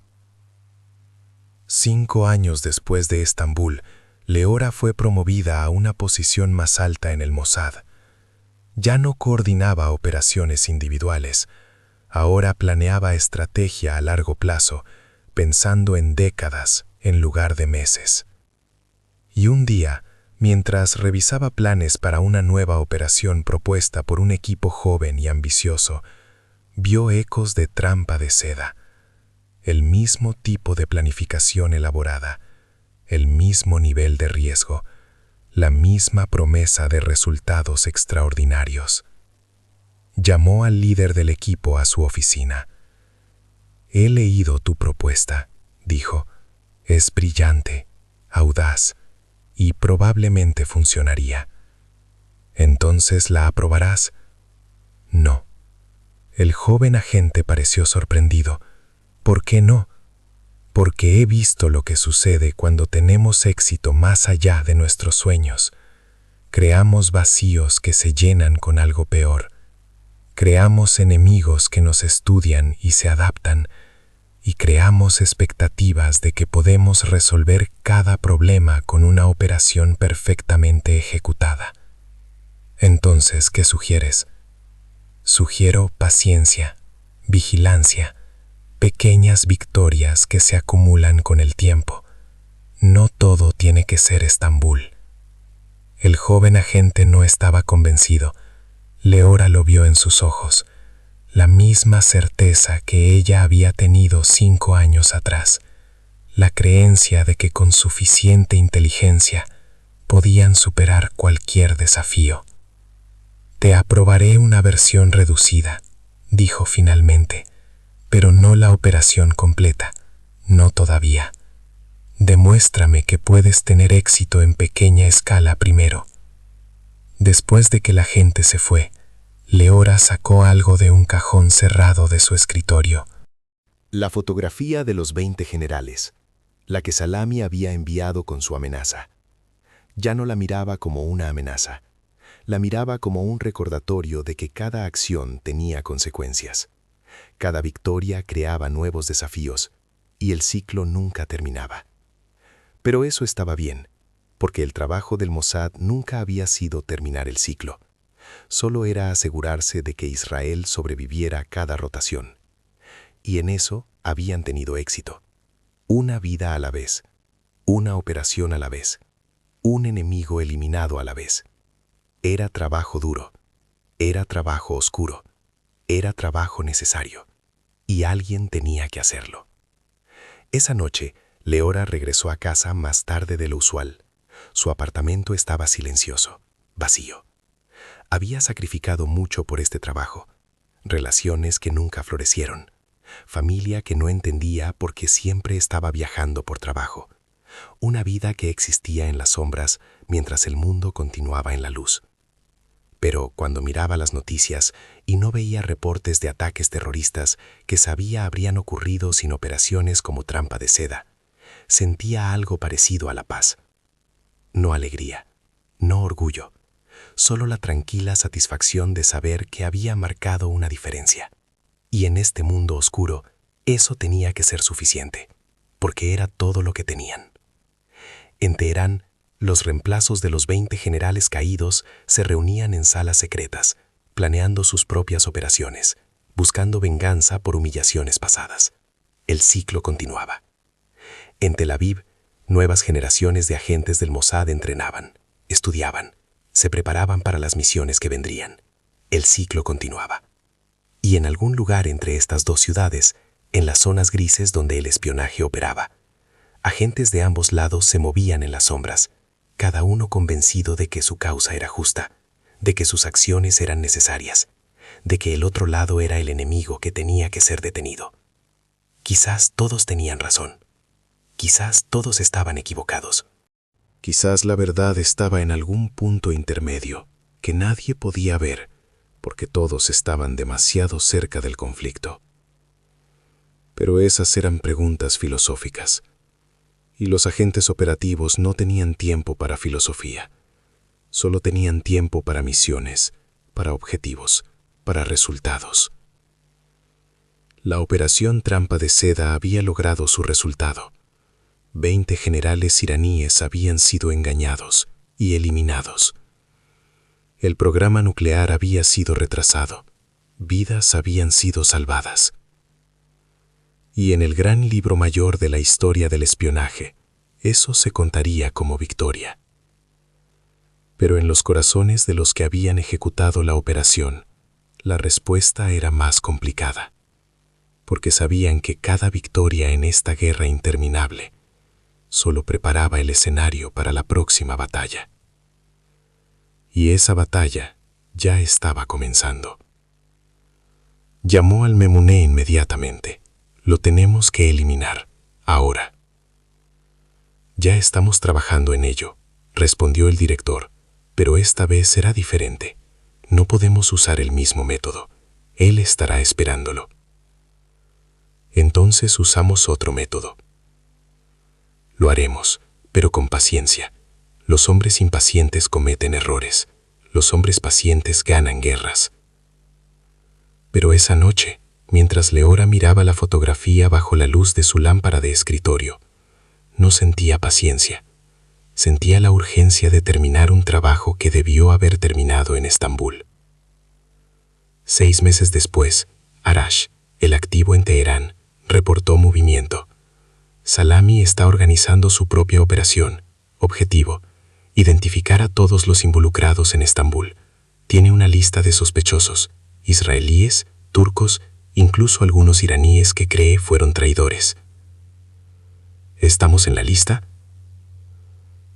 5 años después de Estambul, Leora fue promovida a una posición más alta en el Mossad. Ya no coordinaba operaciones individuales, ahora planeaba estrategia a largo plazo, pensando en décadas en lugar de meses. Y un día, mientras revisaba planes para una nueva operación propuesta por un equipo joven y ambicioso, vio ecos de Trampa de Seda. El mismo tipo de planificación elaborada, el mismo nivel de riesgo, la misma promesa de resultados extraordinarios. Llamó al líder del equipo a su oficina. «He leído tu propuesta», dijo. «Es brillante, audaz, y probablemente funcionaría. ¿Entonces la aprobarás?» «No». El joven agente pareció sorprendido. «¿Por qué no?» «Porque he visto lo que sucede cuando tenemos éxito más allá de nuestros sueños. Creamos vacíos que se llenan con algo peor. Creamos enemigos que nos estudian y se adaptan, y creamos expectativas de que podemos resolver cada problema con una operación perfectamente ejecutada. Entonces, ¿qué sugieres?» «Sugiero paciencia, vigilancia, pequeñas victorias que se acumulan con el tiempo. No todo tiene que ser Estambul». El joven agente no estaba convencido. Leora lo vio en sus ojos, la misma certeza que ella había tenido 5 años atrás, la creencia de que con suficiente inteligencia podían superar cualquier desafío. «Te aprobaré una versión reducida», dijo finalmente, «pero no la operación completa, no todavía. Demuéstrame que puedes tener éxito en pequeña escala primero». Después de que la gente se fue, Leora sacó algo de un cajón cerrado de su escritorio. La fotografía de los 20 generales, la que Salami había enviado con su amenaza. Ya no la miraba como una amenaza, la miraba como un recordatorio de que cada acción tenía consecuencias. Cada victoria creaba nuevos desafíos, y el ciclo nunca terminaba. Pero eso estaba bien, porque el trabajo del Mossad nunca había sido terminar el ciclo. Solo era asegurarse de que Israel sobreviviera cada rotación. Y en eso habían tenido éxito. Una vida a la vez, una operación a la vez, un enemigo eliminado a la vez. Era trabajo duro, era trabajo oscuro, era trabajo necesario, y alguien tenía que hacerlo. Esa noche, Leora regresó a casa más tarde de lo usual. Su apartamento estaba silencioso, vacío. Había sacrificado mucho por este trabajo, relaciones que nunca florecieron, familia que no entendía porque siempre estaba viajando por trabajo, una vida que existía en las sombras mientras el mundo continuaba en la luz. Pero cuando miraba las noticias y no veía reportes de ataques terroristas que sabía habrían ocurrido sin operaciones como Trampa de Seda, sentía algo parecido a la paz. No alegría, no orgullo, solo la tranquila satisfacción de saber que había marcado una diferencia. Y en este mundo oscuro, eso tenía que ser suficiente, porque era todo lo que tenían. En Teherán, los reemplazos de los 20 generales caídos se reunían en salas secretas, planeando sus propias operaciones, buscando venganza por humillaciones pasadas. El ciclo continuaba. En Tel Aviv, nuevas generaciones de agentes del Mossad entrenaban, estudiaban, se preparaban para las misiones que vendrían. El ciclo continuaba. Y en algún lugar entre estas dos ciudades, en las zonas grises donde el espionaje operaba, agentes de ambos lados se movían en las sombras, cada uno convencido de que su causa era justa, de que sus acciones eran necesarias, de que el otro lado era el enemigo que tenía que ser detenido. Quizás todos tenían razón. Quizás todos estaban equivocados. Quizás la verdad estaba en algún punto intermedio que nadie podía ver porque todos estaban demasiado cerca del conflicto. Pero esas eran preguntas filosóficas, y los agentes operativos no tenían tiempo para filosofía. Solo tenían tiempo para misiones, para objetivos, para resultados. La operación Trampa de Seda había logrado su resultado. 20 generales iraníes habían sido engañados y eliminados. El programa nuclear había sido retrasado. Vidas habían sido salvadas. Y en el gran libro mayor de la historia del espionaje, eso se contaría como victoria. Pero en los corazones de los que habían ejecutado la operación, la respuesta era más complicada, porque sabían que cada victoria en esta guerra interminable solo preparaba el escenario para la próxima batalla. Y esa batalla ya estaba comenzando. Llamó al Memuné inmediatamente. Lo tenemos que eliminar, ahora. Ya estamos trabajando en ello, respondió el director, pero esta vez será diferente. No podemos usar el mismo método. Él estará esperándolo. Entonces usamos otro método. Lo haremos, pero con paciencia. Los hombres impacientes cometen errores. Los hombres pacientes ganan guerras. Pero esa noche, mientras Leora miraba la fotografía bajo la luz de su lámpara de escritorio, no sentía paciencia. Sentía la urgencia de terminar un trabajo que debió haber terminado en Estambul. 6 meses después, Arash, el activo en Teherán, reportó movimiento. Salami está organizando su propia operación. Objetivo: identificar a todos los involucrados en Estambul. Tiene una lista de sospechosos, israelíes, turcos, incluso algunos iraníes que cree fueron traidores. ¿Estamos en la lista?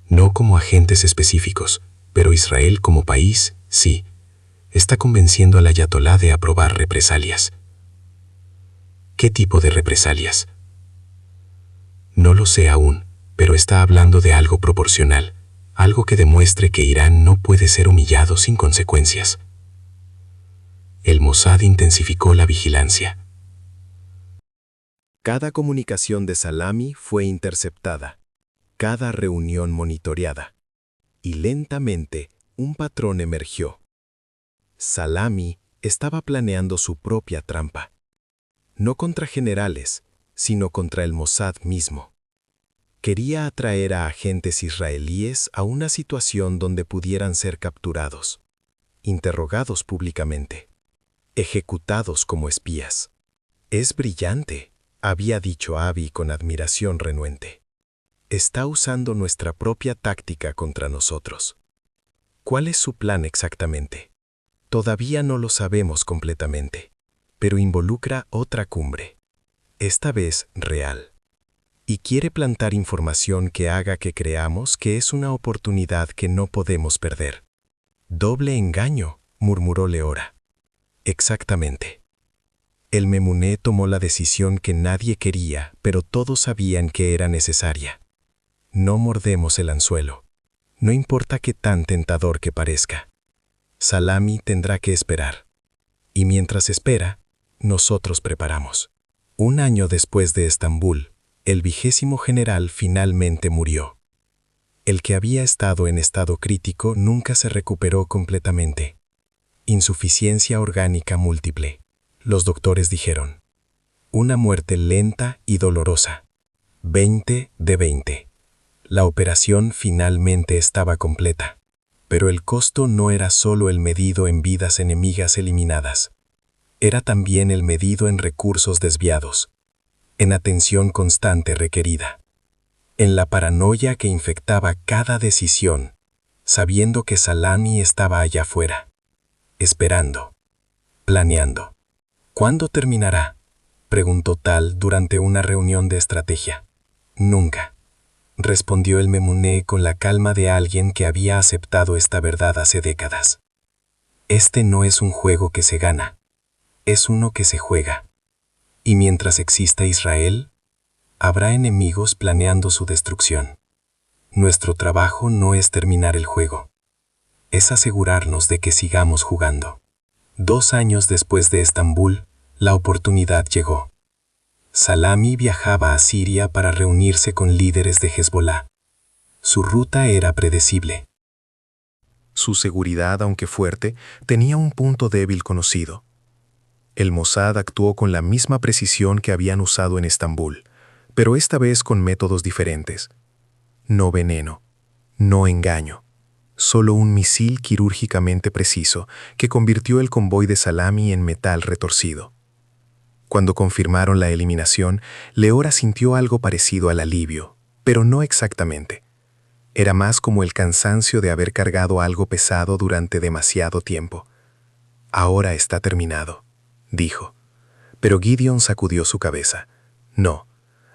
No como agentes específicos, pero Israel como país, sí. Está convenciendo al ayatolá de aprobar represalias. ¿Qué tipo de represalias? No lo sé aún, pero está hablando de algo proporcional, algo que demuestre que Irán no puede ser humillado sin consecuencias. El Mossad intensificó la vigilancia. Cada comunicación de Salami fue interceptada, cada reunión monitoreada, y lentamente un patrón emergió. Salami estaba planeando su propia trampa, no contra generales, sino contra el Mossad mismo. Quería atraer a agentes israelíes a una situación donde pudieran ser capturados, interrogados públicamente, ejecutados como espías. «Es brillante», había dicho Avi con admiración renuente. «Está usando nuestra propia táctica contra nosotros». ¿Cuál es su plan exactamente? Todavía no lo sabemos completamente, pero involucra otra cumbre, esta vez real. Y quiere plantar información que haga que creamos que es una oportunidad que no podemos perder. «Doble engaño», murmuró Leora. Exactamente. El Memuné tomó la decisión que nadie quería, pero todos sabían que era necesaria. No mordemos el anzuelo. No importa qué tan tentador que parezca. Salami tendrá que esperar. Y mientras espera, nosotros preparamos. 1 año después de Estambul, el 20º general finalmente murió. El que había estado en estado crítico nunca se recuperó completamente. Insuficiencia orgánica múltiple. Los doctores dijeron. Una muerte lenta y dolorosa. 20 de 20. La operación finalmente estaba completa. Pero el costo no era solo el medido en vidas enemigas eliminadas. Era también el medido en recursos desviados, en atención constante requerida, en la paranoia que infectaba cada decisión, sabiendo que Salami estaba allá afuera, esperando, planeando. ¿Cuándo terminará?, preguntó Tal durante una reunión de estrategia. Nunca, respondió el Memuné con la calma de alguien que había aceptado esta verdad hace décadas. Este no es un juego que se gana, es uno que se juega. Y mientras exista Israel, habrá enemigos planeando su destrucción. Nuestro trabajo no es terminar el juego, es asegurarnos de que sigamos jugando. 2 años después de Estambul, la oportunidad llegó. Salami viajaba a Siria para reunirse con líderes de Hezbollah. Su ruta era predecible. Su seguridad, aunque fuerte, tenía un punto débil conocido. El Mossad actuó con la misma precisión que habían usado en Estambul, pero esta vez con métodos diferentes. No veneno, no engaño, solo un misil quirúrgicamente preciso que convirtió el convoy de Salami en metal retorcido. Cuando confirmaron la eliminación, Leora sintió algo parecido al alivio, pero no exactamente. Era más como el cansancio de haber cargado algo pesado durante demasiado tiempo. Ahora está terminado, dijo. Pero Gideon sacudió su cabeza. No,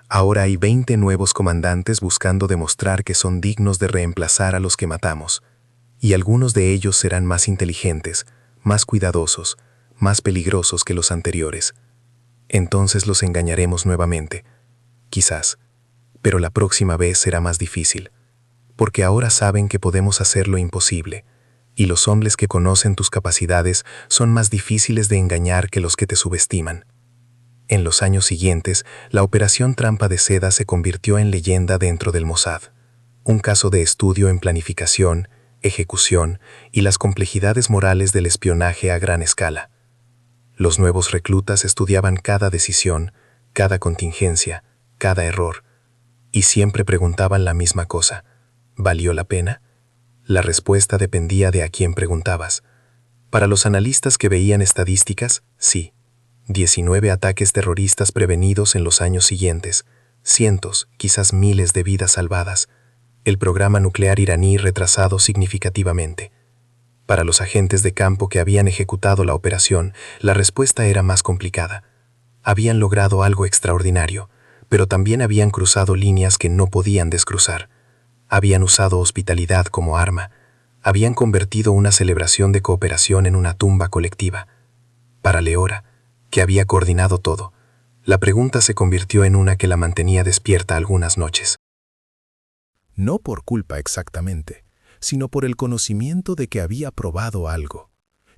ahora hay 20 nuevos comandantes buscando demostrar que son dignos de reemplazar a los que matamos. Y algunos de ellos serán más inteligentes, más cuidadosos, más peligrosos que los anteriores. Entonces los engañaremos nuevamente. Quizás, pero la próxima vez será más difícil, porque ahora saben que podemos hacer lo imposible, y los hombres que conocen tus capacidades son más difíciles de engañar que los que te subestiman. En los años siguientes, la Operación Trampa de Seda se convirtió en leyenda dentro del Mossad, un caso de estudio en planificación, ejecución y las complejidades morales del espionaje a gran escala. Los nuevos reclutas estudiaban cada decisión, cada contingencia, cada error, y siempre preguntaban la misma cosa: ¿valió la pena? La respuesta dependía de a quién preguntabas. Para los analistas que veían estadísticas, sí. 19 ataques terroristas prevenidos en los años siguientes, cientos, quizás miles de vidas salvadas, el programa nuclear iraní retrasado significativamente. Para los agentes de campo que habían ejecutado la operación, la respuesta era más complicada. Habían logrado algo extraordinario, pero también habían cruzado líneas que no podían descruzar. Habían usado hospitalidad como arma. Habían convertido una celebración de cooperación en una tumba colectiva. Para Leora, que había coordinado todo, la pregunta se convirtió en una que la mantenía despierta algunas noches. No por culpa exactamente, sino por el conocimiento de que había probado algo,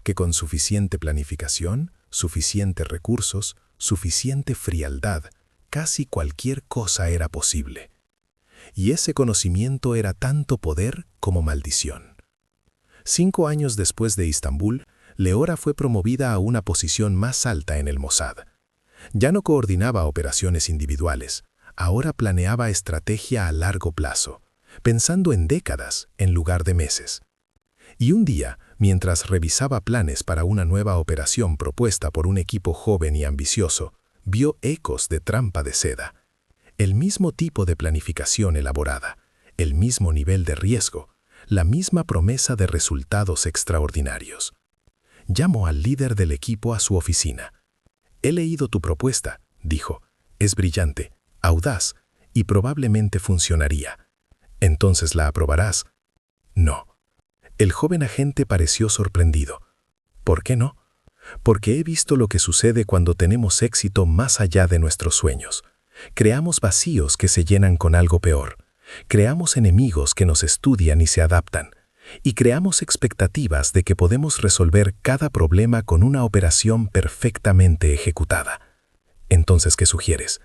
que con suficiente planificación, suficientes recursos, suficiente frialdad, casi cualquier cosa era posible. Y ese conocimiento era tanto poder como maldición. 5 años después de Istambul, Leora fue promovida a una posición más alta en el Mossad. Ya no coordinaba operaciones individuales, ahora planeaba estrategia a largo plazo, pensando en décadas en lugar de meses. Y un día, mientras revisaba planes para una nueva operación propuesta por un equipo joven y ambicioso, vio ecos de Trampa de Seda. El mismo tipo de planificación elaborada, el mismo nivel de riesgo, la misma promesa de resultados extraordinarios. Llamó al líder del equipo a su oficina. «He leído tu propuesta», dijo. «Es brillante, audaz y probablemente funcionaría. ¿Entonces la aprobarás?» «No». El joven agente pareció sorprendido. «¿Por qué no?» porque he visto lo que sucede cuando tenemos éxito más allá de nuestros sueños. Creamos vacíos que se llenan con algo peor. Creamos enemigos que nos estudian y se adaptan. Y creamos expectativas de que podemos resolver cada problema con una operación perfectamente ejecutada. Entonces, ¿qué sugieres?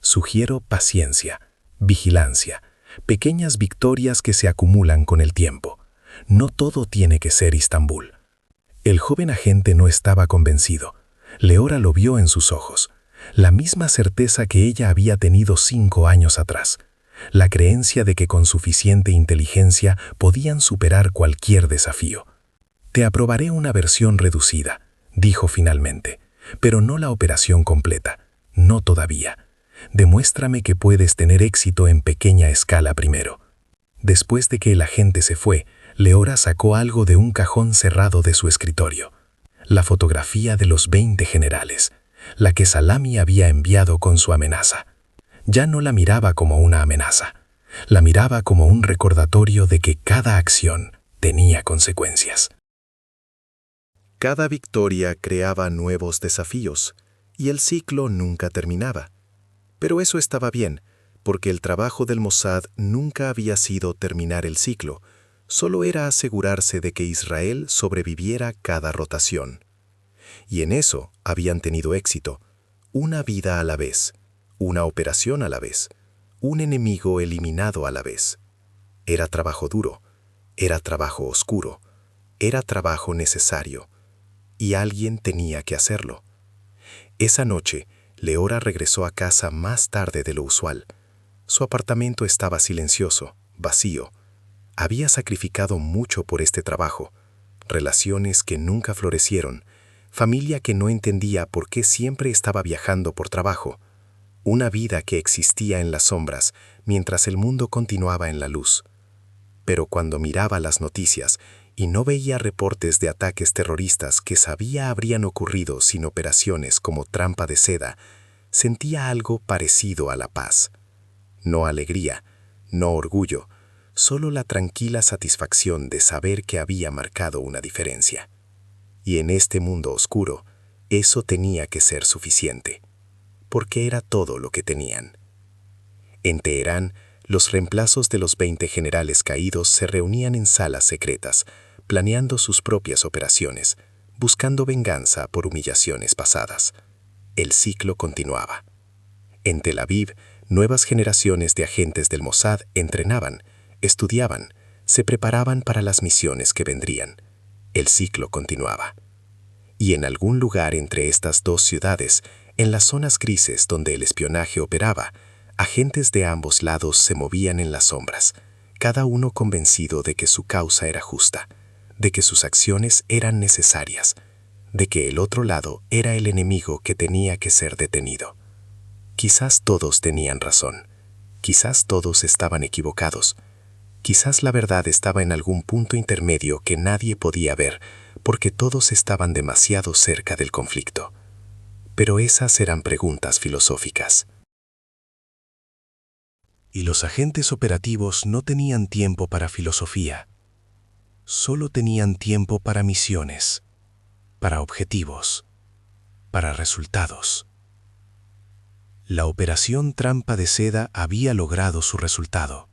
Sugiero paciencia, vigilancia, pequeñas victorias que se acumulan con el tiempo. No todo tiene que ser Istambul. El joven agente no estaba convencido. Leora lo vio en sus ojos. La misma certeza que ella había tenido 5 años atrás. La creencia de que con suficiente inteligencia podían superar cualquier desafío. «Te aprobaré una versión reducida», dijo finalmente, «pero no la operación completa. No todavía. Demuéstrame que puedes tener éxito en pequeña escala primero». Después de que el agente se fue, Leora sacó algo de un cajón cerrado de su escritorio. La fotografía de los 20 generales, la que Salami había enviado con su amenaza. Ya no la miraba como una amenaza. La miraba como un recordatorio de que cada acción tenía consecuencias. Cada victoria creaba nuevos desafíos, y el ciclo nunca terminaba. Pero eso estaba bien, porque el trabajo del Mossad nunca había sido terminar el ciclo, solo era asegurarse de que Israel sobreviviera cada rotación. Y en eso habían tenido éxito, una vida a la vez, una operación a la vez, un enemigo eliminado a la vez. Era trabajo duro, era trabajo oscuro, era trabajo necesario, y alguien tenía que hacerlo. Esa noche, Leora regresó a casa más tarde de lo usual. Su apartamento estaba silencioso, vacío. Había sacrificado mucho por este trabajo, relaciones que nunca florecieron, familia que no entendía por qué siempre estaba viajando por trabajo, una vida que existía en las sombras mientras el mundo continuaba en la luz. Pero cuando miraba las noticias y no veía reportes de ataques terroristas que sabía habrían ocurrido sin operaciones como Trampa de Seda, sentía algo parecido a la paz. No alegría, no orgullo, solo la tranquila satisfacción de saber que había marcado una diferencia. Y en este mundo oscuro, eso tenía que ser suficiente, porque era todo lo que tenían. En Teherán, los reemplazos de los 20 generales caídos se reunían en salas secretas, planeando sus propias operaciones, buscando venganza por humillaciones pasadas. El ciclo continuaba. En Tel Aviv, nuevas generaciones de agentes del Mossad entrenaban, estudiaban, se preparaban para las misiones que vendrían. El ciclo continuaba. Y en algún lugar entre estas dos ciudades, en las zonas grises donde el espionaje operaba, agentes de ambos lados se movían en las sombras, cada uno convencido de que su causa era justa, de que sus acciones eran necesarias, de que el otro lado era el enemigo que tenía que ser detenido. Quizás todos tenían razón, quizás todos estaban equivocados, quizás la verdad estaba en algún punto intermedio que nadie podía ver porque todos estaban demasiado cerca del conflicto. Pero esas eran preguntas filosóficas. Y los agentes operativos no tenían tiempo para filosofía. Solo tenían tiempo para misiones, para objetivos, para resultados. La operación Trampa de Seda había logrado su resultado.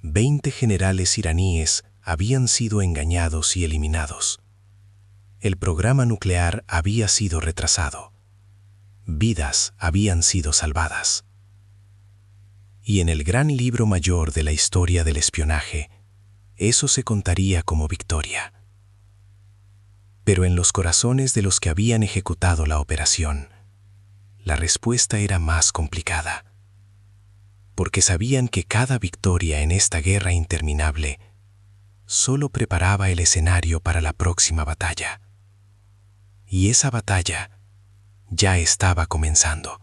20 generales iraníes habían sido engañados y eliminados. El programa nuclear había sido retrasado. Vidas habían sido salvadas. Y en el gran libro mayor de la historia del espionaje, eso se contaría como victoria. Pero en los corazones de los que habían ejecutado la operación, la respuesta era más complicada, porque sabían que cada victoria en esta guerra interminable solo preparaba el escenario para la próxima batalla. Y esa batalla ya estaba comenzando.